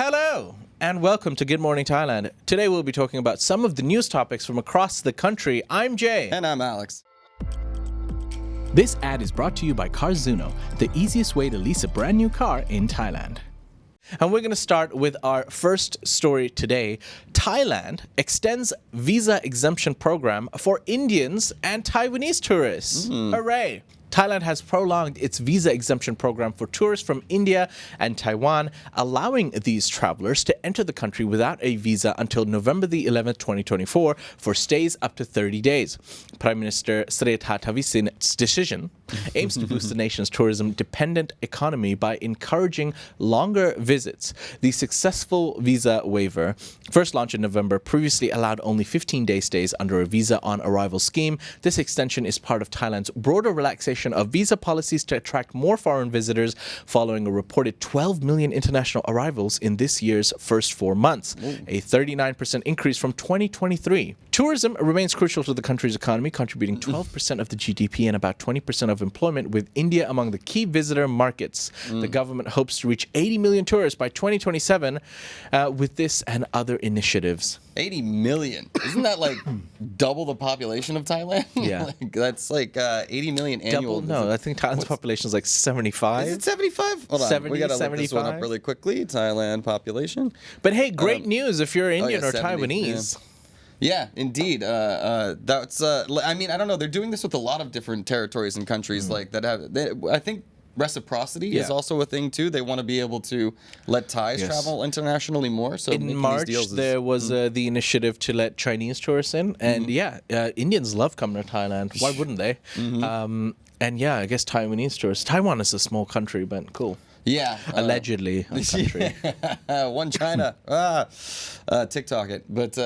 Hello, and welcome to Good Morning Thailand. Today we'll be talking about some of the news topics from across the country. I'm Jay. And I'm Alex. This ad is brought to you by Carzuno, the easiest way to lease a brand new car in Thailand. And we're going to start with our first story today. Thailand extends visa exemption program for Indians and Taiwanese tourists. Hooray! Thailand has prolonged its visa exemption program for tourists from India and Taiwan, allowing these travelers to enter the country without a visa until November the 11th, 2024, for stays up to 30 days. Prime Minister Srettha Thavisin's decision aims to boost the nation's tourism-dependent economy by encouraging longer visits. The successful visa waiver, first launched in November, previously allowed only 15-day stays under a visa on arrival scheme. This extension is part of Thailand's broader relaxation of visa policies to attract more foreign visitors following a reported 12 million international arrivals in this year's first 4 months, a 39% increase from 2023. Tourism remains crucial to the country's economy, contributing 12% of the GDP and about 20% of employment, with India among the key visitor markets. The government hopes to reach 80 million tourists by 2027 with this and other initiatives. 80 million. Isn't that like double the population of Thailand? Yeah. That's like 80 million annual. No, I think Thailand's population is like 75. Is it 75? Hold on. 70, we got to look this one 75? up really quickly. Thailand population. But hey, great news if you're Indian or 70, Taiwanese. Yeah, indeed. That's. I mean, I don't know. They're doing this with a lot of different territories and countries like that have. I think reciprocity is also a thing too. They want to be able to let Thais travel internationally more. So in March, there was the initiative to let Chinese tourists in, and Indians love coming to Thailand. Why wouldn't they? And I guess Taiwanese tourists. Taiwan is a small country, but cool. Yeah. Allegedly a country. One China. TikTok it. But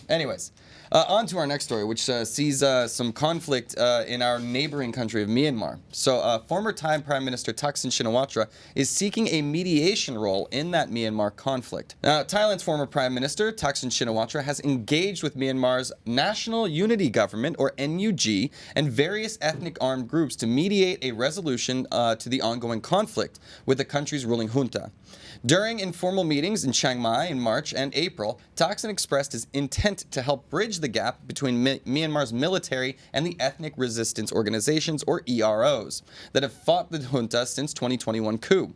anyways. On to our next story, which sees some conflict in our neighboring country of Myanmar. So former Thai Prime Minister Thaksin Shinawatra is seeking a mediation role in that Myanmar conflict. Thailand's former Prime Minister Thaksin Shinawatra has engaged with Myanmar's National Unity Government, or NUG, and various ethnic armed groups to mediate a resolution to the ongoing conflict with the country's ruling junta. During informal meetings in Chiang Mai in March and April, Thaksin expressed his intent to help bridge the gap between Myanmar's military and the ethnic resistance organizations, or EROs, that have fought the junta since 2021 coup.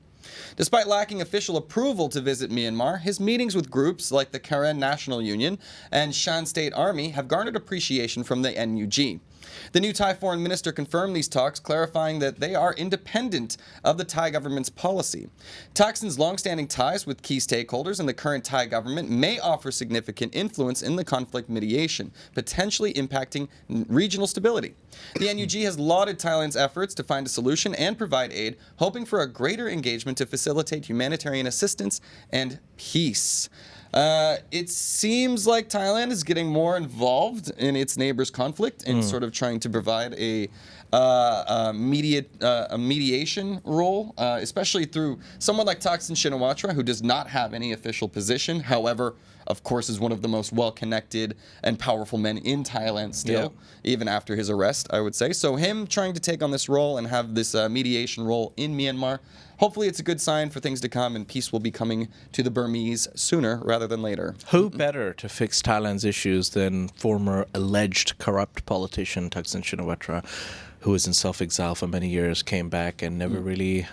Despite lacking official approval to visit Myanmar, his meetings with groups like the Karen National Union and Shan State Army have garnered appreciation from the NUG. The new Thai foreign minister confirmed these talks, clarifying that they are independent of the Thai government's policy. Thaksin's long-standing ties with key stakeholders in the current Thai government may offer significant influence in the conflict mediation, potentially impacting regional stability. The NUG has lauded Thailand's efforts to find a solution and provide aid, hoping for a greater engagement to facilitate humanitarian assistance and peace. It seems like Thailand is getting more involved in its neighbors' conflict and sort of trying to provide a mediation role, especially through someone like Thaksin Shinawatra, who does not have any official position. However, of course, is one of the most well-connected and powerful men in Thailand still, even after his arrest, I would say. So him trying to take on this role and have this mediation role in Myanmar, hopefully it's a good sign for things to come, and peace will be coming to the Burmese sooner rather than later. Who better to fix Thailand's issues than former alleged corrupt politician Thaksin Shinawatra, who was in self-exile for many years, came back and never really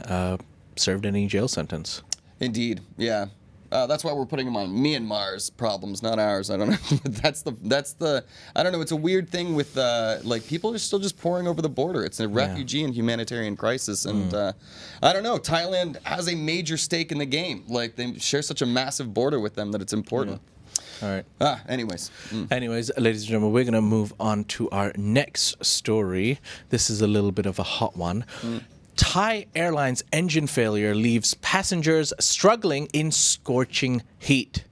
served any jail sentence. Indeed, yeah. That's why we're putting him on Myanmar's problems, not ours. I don't know. that's the. I don't know. It's a weird thing with like people are still just pouring over the border. It's a refugee and humanitarian crisis, and I don't know. Thailand has a major stake in the game. Like they share such a massive border with them that it's important. All right. Anyways, ladies and gentlemen, we're going to move on to our next story. This is a little bit of a hot one. Thai Airlines engine failure leaves passengers struggling in scorching heat.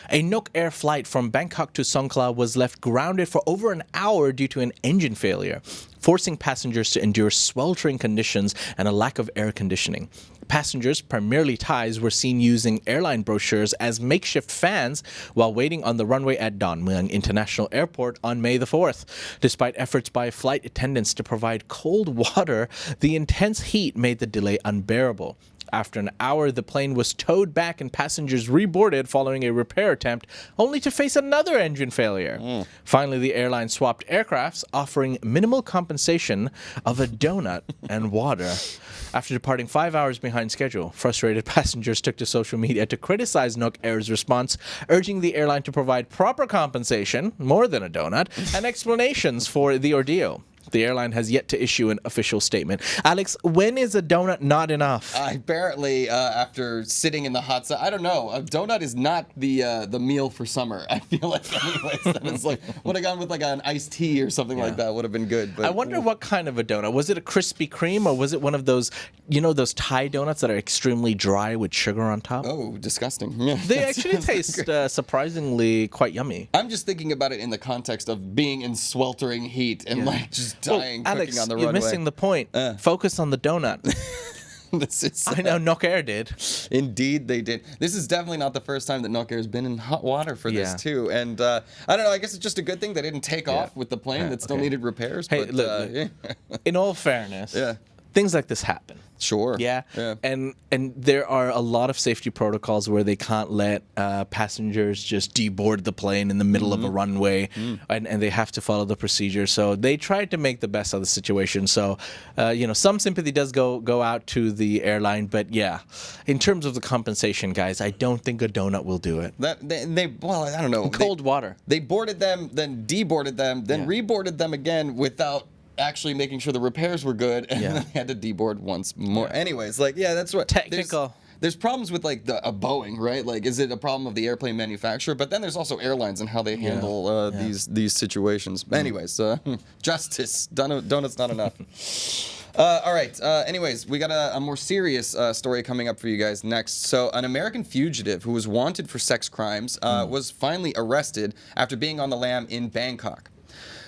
A Nok Air flight from Bangkok to Songkhla was left grounded for over an hour due to an engine failure, forcing passengers to endure sweltering conditions and a lack of air conditioning. Passengers, primarily Thais, were seen using airline brochures as makeshift fans while waiting on the runway at Don Mueang International Airport on May the 4th. Despite efforts by flight attendants to provide cold water, the intense heat made the delay unbearable. After an hour, the plane was towed back and passengers reboarded following a repair attempt, only to face another engine failure. Finally, the airline swapped aircrafts, offering minimal compensation of a donut and water. After departing 5 hours behind schedule, frustrated passengers took to social media to criticize Nok Air's response, urging the airline to provide proper compensation, more than a donut, and explanations for the ordeal. The airline has yet to issue an official statement. Alex, when is a donut not enough? Apparently, after sitting in the hot sun, I don't know. A donut is not the meal for summer. I feel like, anyways, that is like would have gone with like an iced tea or something like that. Would have been good. But I wonder what kind of a donut. Was it a Krispy Kreme or was it one of those, those Thai donuts that are extremely dry with sugar on top? Oh, disgusting. Yeah, they actually taste surprisingly quite yummy. I'm just thinking about it in the context of being in sweltering heat and like just dying cooking Alex, on the you're runway. missing the point. Focus on the donut. This is, I know Nok Air did. Indeed, they did. This is definitely not the first time that Nok Air has been in hot water for this too. And I don't know. I guess it's just a good thing they didn't take off with the plane that still needed repairs. Hey, but, look, in all fairness, Yeah. things like this happen. Sure. Yeah. Yeah. And there are a lot of safety protocols where they can't let passengers just deboard the plane in the middle of a runway, and they have to follow the procedure. So they tried to make the best of the situation. So, some sympathy does go out to the airline, but yeah, in terms of the compensation, guys, I don't think a donut will do it. Well, I don't know. Cold water. They boarded them, then deboarded them, then reboarded them again without actually making sure the repairs were good, and then they had to deboard once more. Anyways, that's what Technical. There's problems with like a Boeing, right? Like, is it a problem of the airplane manufacturer? But then there's also airlines and how they handle these situations. Anyways, justice. Donuts not enough. All right. Anyways, we got a more serious story coming up for you guys next. So, an American fugitive who was wanted for sex crimes was finally arrested after being on the lam in Bangkok.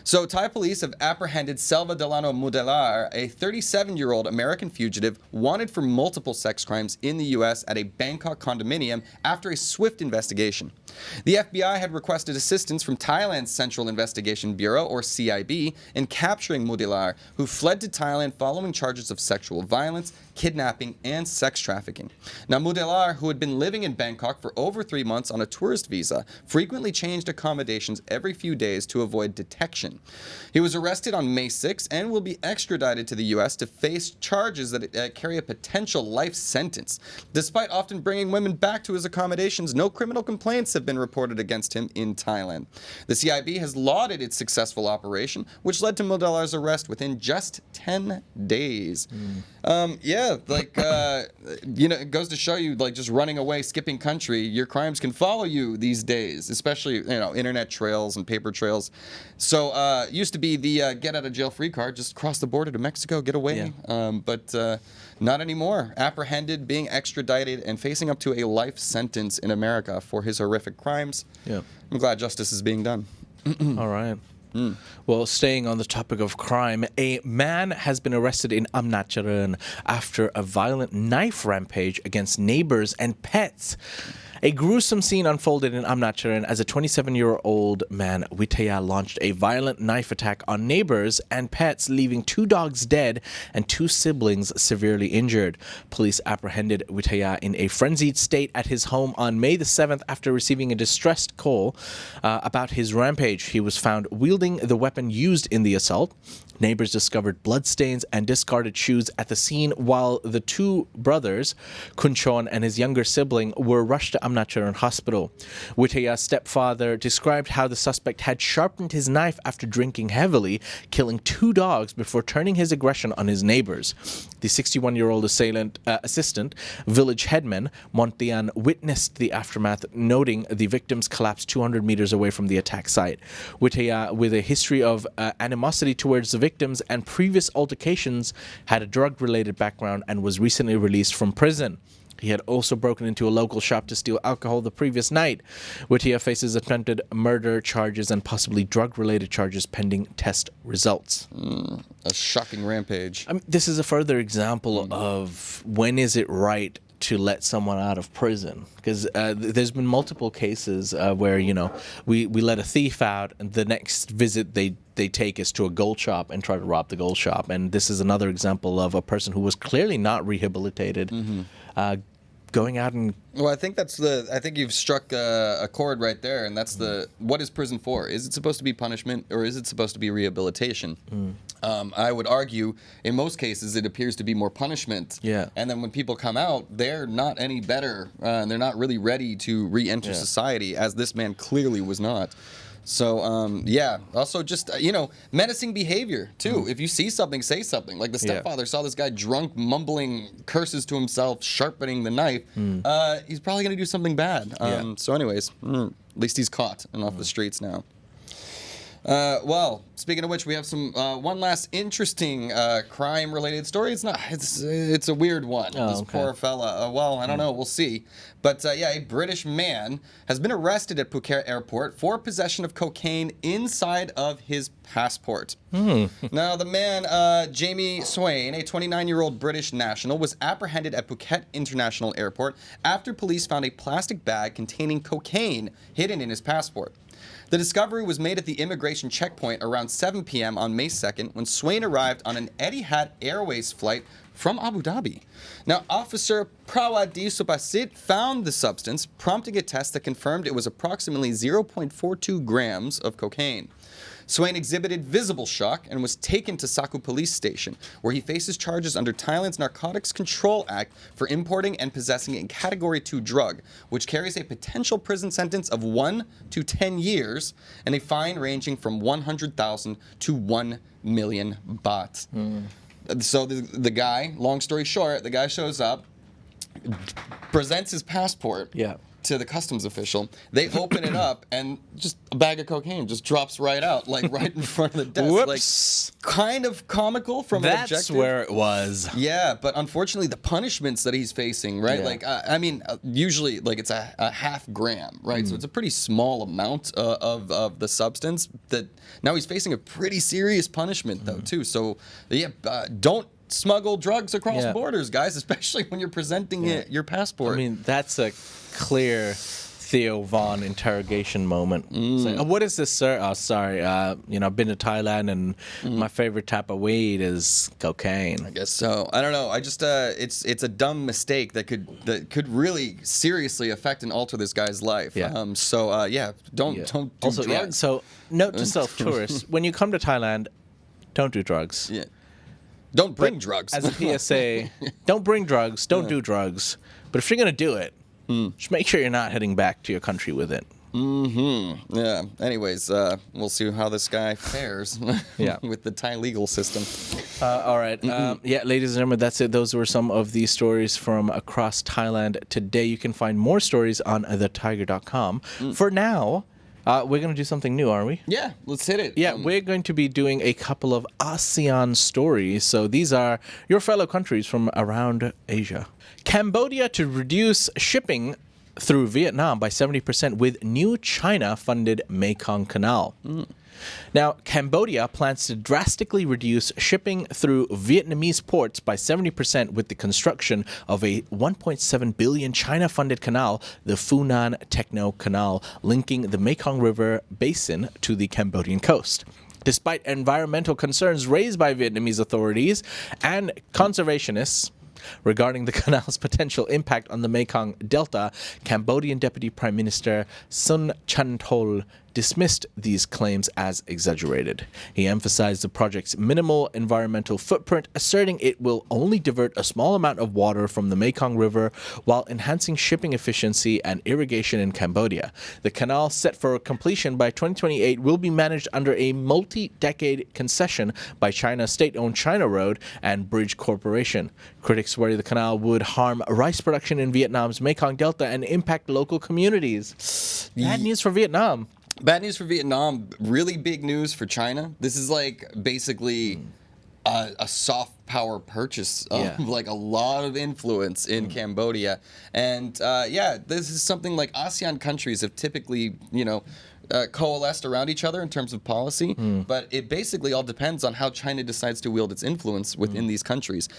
So, Thai police have apprehended Selva Delano Mudelar, a 37-year-old American fugitive wanted for multiple sex crimes in the U.S. at a Bangkok condominium after a swift investigation. The FBI had requested assistance from Thailand's Central Investigation Bureau, or CIB, in capturing Mudelar, who fled to Thailand following charges of sexual violence, kidnapping, and sex trafficking. Now, Mudelar, who had been living in Bangkok for over 3 months on a tourist visa, frequently changed accommodations every few days to avoid detection. He was arrested on May 6 and will be extradited to the U.S. to face charges that carry a potential life sentence. Despite often bringing women back to his accommodations, no criminal complaints have been reported against him in Thailand. The CIB has lauded its successful operation, which led to Mudelar's arrest within just 10 days. It goes to show you, like, just running away, skipping country, your crimes can follow you these days, especially, internet trails and paper trails. So, used to be the get out of jail free card, just cross the border to Mexico, get away. But not anymore. Apprehended, being extradited, and facing up to a life sentence in America for his horrific crimes. Yeah. I'm glad justice is being done. All right. Well, staying on the topic of crime, a man has been arrested in Amnat Charoen after a violent knife rampage against neighbours and pets. A gruesome scene unfolded in Amnat Charoen as a 27-year-old man, Witaya, launched a violent knife attack on neighbors and pets, leaving 2 dogs dead and 2 siblings severely injured. Police apprehended Witaya in a frenzied state at his home on May the 7th after receiving a distressed call about his rampage. He was found wielding the weapon used in the assault. Neighbors discovered bloodstains and discarded shoes at the scene, while the 2 brothers, Kunchon and his younger sibling, were rushed to Amnat Charoen Hospital. Witaya's stepfather described how the suspect had sharpened his knife after drinking heavily, killing 2 dogs before turning his aggression on his neighbors. The 61-year-old assistant village headman, Montian, witnessed the aftermath, noting the victims collapsed 200 meters away from the attack site. Witaya, with a history of animosity towards the victims and previous altercations, had a drug-related background and was recently released from prison. He had also broken into a local shop to steal alcohol the previous night. Witaya faces attempted murder charges and possibly drug-related charges pending test results. A shocking rampage. This is a further example of when is it right to let someone out of prison, because there's been multiple cases where we let a thief out, and the next visit they take is to a gold shop and try to rob the gold shop. And this is another example of a person who was clearly not rehabilitated, going out and... Well, I think you've struck a chord right there, and that's what is prison for? Is it supposed to be punishment, or is it supposed to be rehabilitation? I would argue, in most cases, it appears to be more punishment. Yeah. And then when people come out, they're not any better, and they're not really ready to re-enter society, as this man clearly was not. So, also just, menacing behavior, too. If you see something, say something. Like the stepfather saw this guy drunk, mumbling curses to himself, sharpening the knife. He's probably going to do something bad. So anyways, at least he's caught and off the streets now. Well, speaking of which, we have some one last interesting crime-related story. It's a weird one. This poor fella. I don't know. We'll see. But a British man has been arrested at Phuket Airport for possession of cocaine inside of his passport. Now, the man, Jamie Swain, a 29-year-old British national, was apprehended at Phuket International Airport after police found a plastic bag containing cocaine hidden in his passport. The discovery was made at the immigration checkpoint around 7 p.m. on May 2nd when Swain arrived on an Etihad Airways flight from Abu Dhabi. Now, Officer Prawadi Supasit found the substance, prompting a test that confirmed it was approximately 0.42 grams of cocaine. Swain exhibited visible shock and was taken to Saku Police Station, where he faces charges under Thailand's Narcotics Control Act for importing and possessing a Category 2 drug, which carries a potential prison sentence of 1 to 10 years and a fine ranging from 100,000 to 1 million baht. So the guy, long story short, the guy shows up, presents his passport. To the customs official. They open it up, and just a bag of cocaine just drops right out, like right in front of the desk. Whoops. Like, kind of comical from an objective. That's where it was. Yeah, but unfortunately, the punishments that he's facing, right? Like, usually, like, it's a half gram, right? So it's a pretty small amount of the substance. That now he's facing a pretty serious punishment, though, too. So, don't smuggle drugs across borders, guys, especially when you're presenting your passport. I mean, that's a clear Theo Von interrogation moment. So, what is this, sir? Oh, sorry. I've been to Thailand, and my favorite type of weed is cocaine. I guess so. I don't know. I just it's a dumb mistake that could really seriously affect and alter this guy's life. Don't do also, drugs. So, note to self tourists: when you come to Thailand, don't do drugs. Don't bring drugs. As a PSA, don't bring drugs, don't do drugs. But if you're going to do it, just make sure you're not heading back to your country with it. Yeah. Anyways, we'll see how this guy fares with the Thai legal system. All right. Ladies and gentlemen, that's it. Those were some of the stories from across Thailand today. You can find more stories on thethaiger.com. For now... we're going to do something new, are we? Yeah, let's hit it. Yeah, we're going to be doing a couple of ASEAN stories. So these are your fellow countries from around Asia. Cambodia to reduce shipping through Vietnam by 70% with new China-funded Mekong Canal. Now, Cambodia plans to drastically reduce shipping through Vietnamese ports by 70% with the construction of a 1.7 billion China-funded canal, the Funan Techno Canal, linking the Mekong River basin to the Cambodian coast. Despite environmental concerns raised by Vietnamese authorities and conservationists regarding the canal's potential impact on the Mekong Delta, Cambodian Deputy Prime Minister Sun Chantol dismissed these claims as exaggerated. He emphasized the project's minimal environmental footprint, asserting it will only divert a small amount of water from the Mekong River while enhancing shipping efficiency and irrigation in Cambodia. The canal, set for completion by 2028, will be managed under a multi-decade concession by China's state-owned China Road and Bridge Corporation. Critics worry the canal would harm rice production in Vietnam's Mekong Delta and impact local communities. Bad news for Vietnam. Bad news for Vietnam, really big news for China. This is like basically a soft power purchase of like a lot of influence in Cambodia. And this is something like ASEAN countries have typically, coalesced around each other in terms of policy. But it basically all depends on how China decides to wield its influence within these countries.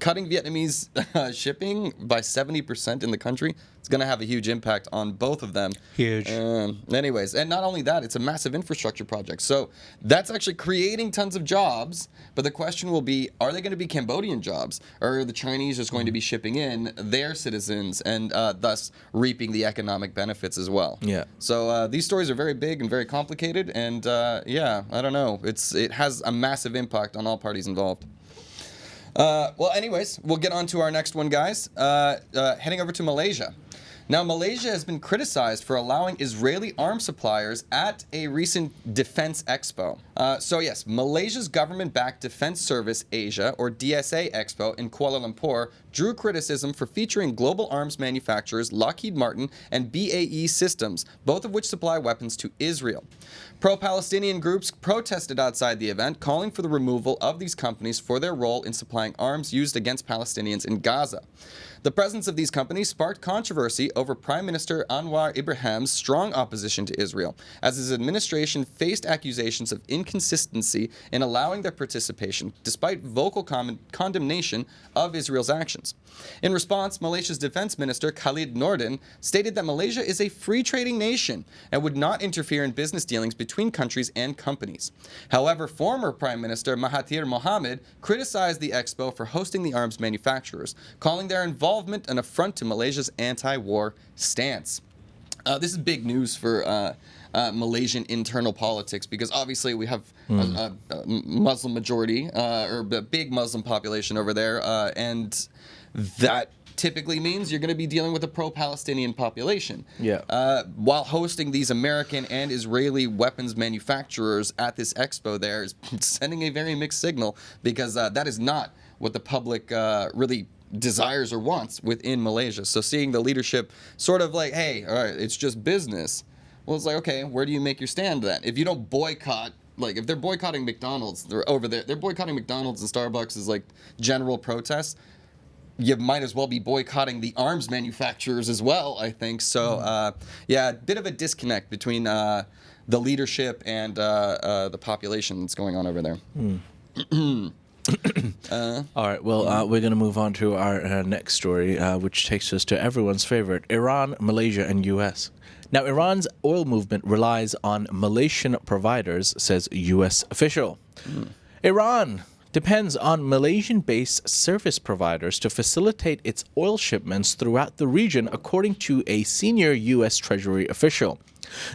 cutting Vietnamese shipping by 70% in the country. It's going to have a huge impact on both of them. Huge. Anyways, and not only that, it's a massive infrastructure project. So that's actually creating tons of jobs. But the question will be, are they going to be Cambodian jobs? Or are the Chinese just going to be shipping in their citizens and thus reaping the economic benefits as well? Yeah. So these stories are very big and very complicated. And yeah, I don't know. It has a massive impact on all parties involved. Well, anyways, we'll get on to our next one, guys. Heading over to Malaysia. Now, Malaysia has been criticized for allowing Israeli arms suppliers at a recent defense expo. So yes, Malaysia's government-backed Defense Service Asia, or DSA Expo in Kuala Lumpur, drew criticism for featuring global arms manufacturers Lockheed Martin and BAE Systems, both of which supply weapons to Israel. Pro-Palestinian groups protested outside the event, calling for the removal of these companies for their role in supplying arms used against Palestinians in Gaza. The presence of these companies sparked controversy over Prime Minister Anwar Ibrahim's strong opposition to Israel, as his administration faced accusations of inconsistency in allowing their participation, despite vocal condemnation of Israel's actions. In response, Malaysia's Defense Minister Khalid Nordin stated that Malaysia is a free trading nation and would not interfere in business dealings between countries and companies. However, former Prime Minister Mahathir Mohamad criticized the expo for hosting the arms manufacturers, calling their involvement an affront to Malaysia's anti-war stance. This is big news for Malaysian internal politics, because obviously we have a Muslim majority, or a big Muslim population over there, and that typically means you're going to be dealing with a pro-Palestinian population. Yeah. While hosting these American and Israeli weapons manufacturers at this expo there is sending a very mixed signal, because that is not what the public really desires or wants within Malaysia. So seeing the leadership sort of like, hey, all right, it's just business. Well, it's like, okay, where do you make your stand then? If you don't boycott, like if they're boycotting McDonald's, they're over there, they're boycotting McDonald's and Starbucks as like general protests, you might as well be boycotting the arms manufacturers as well, I think. So, yeah, a bit of a disconnect between the leadership and the population that's going on over there. All right, well, we're going to move on to our next story, which takes us to everyone's favorite, Iran, Malaysia, and U.S. Now, Iran's oil movement relies on Malaysian providers, says U.S. official. Iran depends on Malaysian-based service providers to facilitate its oil shipments throughout the region, according to a senior U.S. Treasury official.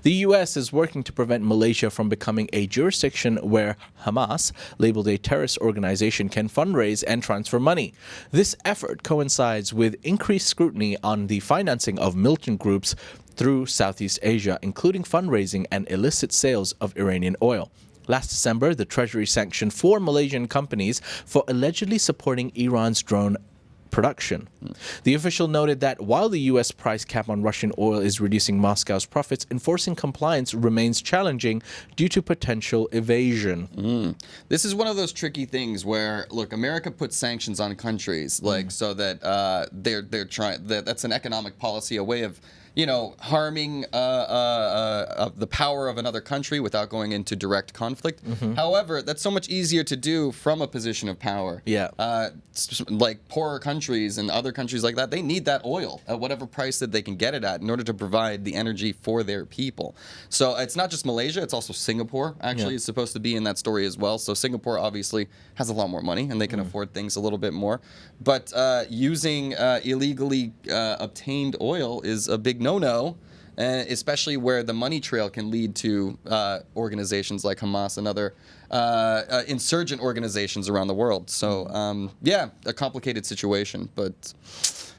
The U.S. is working to prevent Malaysia from becoming a jurisdiction where Hamas, labeled a terrorist organization, can fundraise and transfer money. This effort coincides with increased scrutiny on the financing of militant groups through Southeast Asia, including fundraising and illicit sales of Iranian oil. Last December, the Treasury sanctioned 4 Malaysian companies for allegedly supporting Iran's drone production. The official noted that while the U.S. price cap on Russian oil is reducing Moscow's profits, enforcing compliance remains challenging due to potential evasion. This is one of those tricky things where, look, America puts sanctions on countries, like so that they're trying. That's an economic policy, a way of, you know, harming the power of another country without going into direct conflict. However, that's so much easier to do from a position of power. Yeah. Like poorer countries and other countries like that, they need that oil at whatever price that they can get it at in order to provide the energy for their people. So it's not just Malaysia, it's also Singapore, actually, is supposed to be in that story as well. So Singapore obviously has a lot more money and they can afford things a little bit more. But using illegally obtained oil is a big no-no, especially where the money trail can lead to organizations like Hamas and other insurgent organizations around the world. So, yeah, a complicated situation, but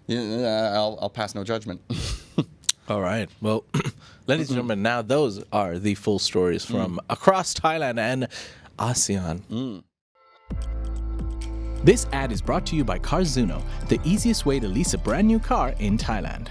I'll pass no judgment. All right. Well, ladies and gentlemen, now those are the full stories from across Thailand and ASEAN. This ad is brought to you by Carzuno, the easiest way to lease a brand new car in Thailand.